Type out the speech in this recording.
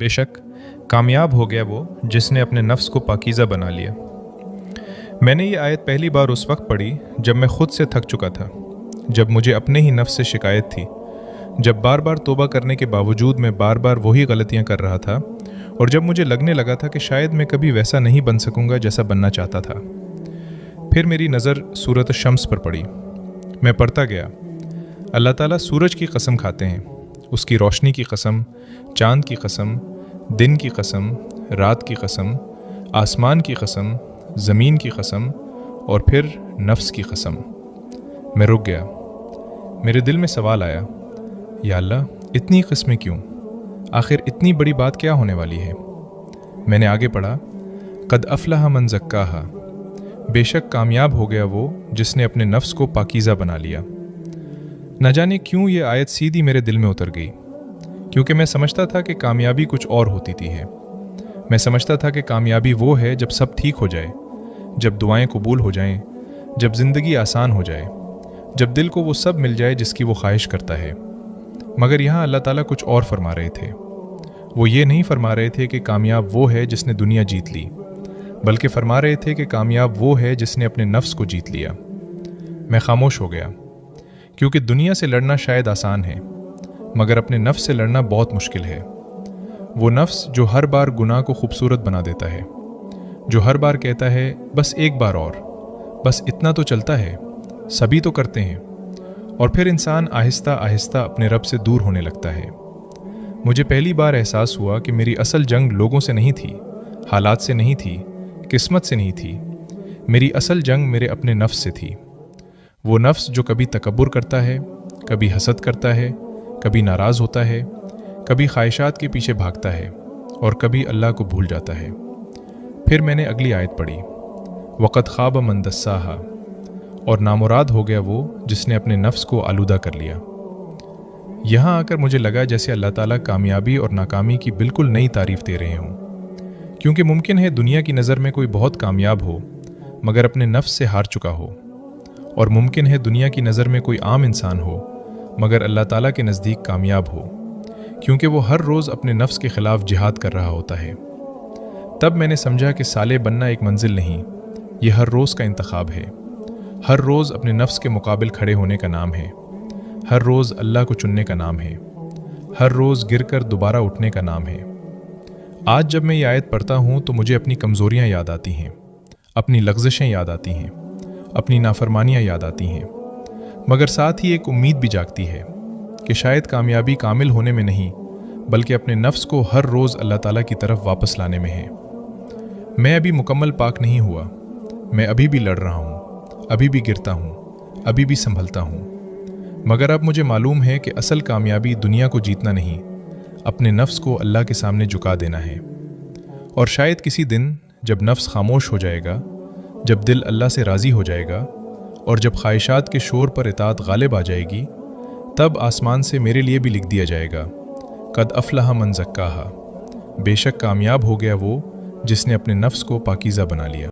बेशक कामयाब हो गया वो जिसने अपने नफ्स को पाकीज़ा बना लिया। मैंने ये आयत पहली बार उस वक्त पढ़ी जब मैं खुद से थक चुका था, जब मुझे अपने ही नफ्स से शिकायत थी, जब बार बार तौबा करने के बावजूद मैं बार बार वही गलतियां कर रहा था, और जब मुझे लगने लगा था कि शायद मैं कभी वैसा नहीं बन सकूंगा जैसा बनना चाहता था। फिर मेरी नज़र सूरत शम्स पर पड़ी। मैं पढ़ता गया, अल्लाह ताला सूरज की कसम खाते हैं, उसकी रोशनी की कसम, चाँद की कसम, दिन की कसम, रात की कसम, आसमान की कसम, ज़मीन की कसम और फिर नफ्स की कसम। मैं रुक गया। मेरे दिल में सवाल आया, या अल्लाह इतनी किस्में क्यों? आखिर इतनी बड़ी बात क्या होने वाली है? मैंने आगे पढ़ा, कद अफलह मन ज़क्काहा, बेशक कामयाब हो गया वो जिसने अपने नफ्स को पाकीज़ा बना लिया। न जाने क्यों ये आयत सीधी मेरे दिल में उतर गई, क्योंकि मैं समझता था कि कामयाबी कुछ और होती थी है। मैं समझता था कि कामयाबी वो है जब सब ठीक हो जाए, जब दुआएं कबूल हो जाएं, जब ज़िंदगी आसान हो जाए, जब दिल को वो सब मिल जाए जिसकी वो ख्वाहिश करता है। मगर यहाँ अल्लाह ताला कुछ और फरमा रहे थे। वो ये नहीं फरमा रहे थे कि कामयाब वो है जिसने दुनिया जीत ली, बल्कि फरमा रहे थे कि कामयाब वो है जिसने अपने नफ्स को जीत लिया। मैं खामोश हो गया, क्योंकि दुनिया से लड़ना शायद आसान है, मगर अपने नफ्स से लड़ना बहुत मुश्किल है। वो नफ्स जो हर बार गुनाह को खूबसूरत बना देता है, जो हर बार कहता है बस एक बार और, बस इतना तो चलता है, सभी तो करते हैं, और फिर इंसान आहिस्ता आहिस्ता अपने रब से दूर होने लगता है। मुझे पहली बार एहसास हुआ कि मेरी असल जंग लोगों से नहीं थी, हालात से नहीं थी, किस्मत से नहीं थी। मेरी असल जंग मेरे अपने नफ्स से थी। वो नफ्स जो कभी तकब्बुर करता है, कभी हसद करता है, कभी नाराज़ होता है, कभी ख्वाहिशात के पीछे भागता है और कभी अल्लाह को भूल जाता है। फिर मैंने अगली आयत पढ़ी, वक़द ख़ाब मन दस्साहा, और नामुराद हो गया वो जिसने अपने नफ्स को आलूदा कर लिया। यहाँ आकर मुझे लगा जैसे अल्लाह ताला कामयाबी और नाकामी की बिल्कुल नई तारीफ़ दे रहे हों, क्योंकि मुमकिन है दुनिया की नज़र में कोई बहुत कामयाब हो मगर अपने नफ्स से हार चुका हो, और मुमकिन है दुनिया की नज़र में कोई आम इंसान हो मगर अल्लाह ताला के नज़दीक कामयाब हो, क्योंकि वो हर रोज़ अपने नफ्स के ख़िलाफ़ जिहाद कर रहा होता है। तब मैंने समझा कि साले बनना एक मंजिल नहीं, ये हर रोज़ का इंतखाब है। हर रोज़ अपने नफ्स के मुकाबिल खड़े होने का नाम है, हर रोज़ अल्लाह को चुनने का नाम है, हर रोज़ गिर कर दोबारा उठने का नाम है। आज जब मैं ये आयत पढ़ता हूँ तो मुझे अपनी कमज़ोरियाँ याद आती हैं, अपनी लग़ज़शें याद आती हैं, अपनी नाफरमानियाँ याद आती हैं, मगर साथ ही एक उम्मीद भी जागती है कि शायद कामयाबी कामिल होने में नहीं, बल्कि अपने नफ्स को हर रोज़ अल्लाह ताला की तरफ वापस लाने में है। मैं अभी मुकम्मल पाक नहीं हुआ, मैं अभी भी लड़ रहा हूँ, अभी भी गिरता हूँ, अभी भी संभलता हूँ, मगर अब मुझे मालूम है कि असल कामयाबी दुनिया को जीतना नहीं, अपने नफ्स को अल्लाह के सामने झुका देना है। और शायद किसी दिन जब नफ्स खामोश हो जाएगा, जब दिल अल्लाह से राज़ी हो जाएगा और जब ख्वाहिशात के शोर पर इताअत गालिब आ जाएगी, तब आसमान से मेरे लिए भी लिख दिया जाएगा, कद अफलह मन ज़क्काहा, बेशक कामयाब हो गया वो जिसने अपने नफ्स को पाकीज़ा बना लिया।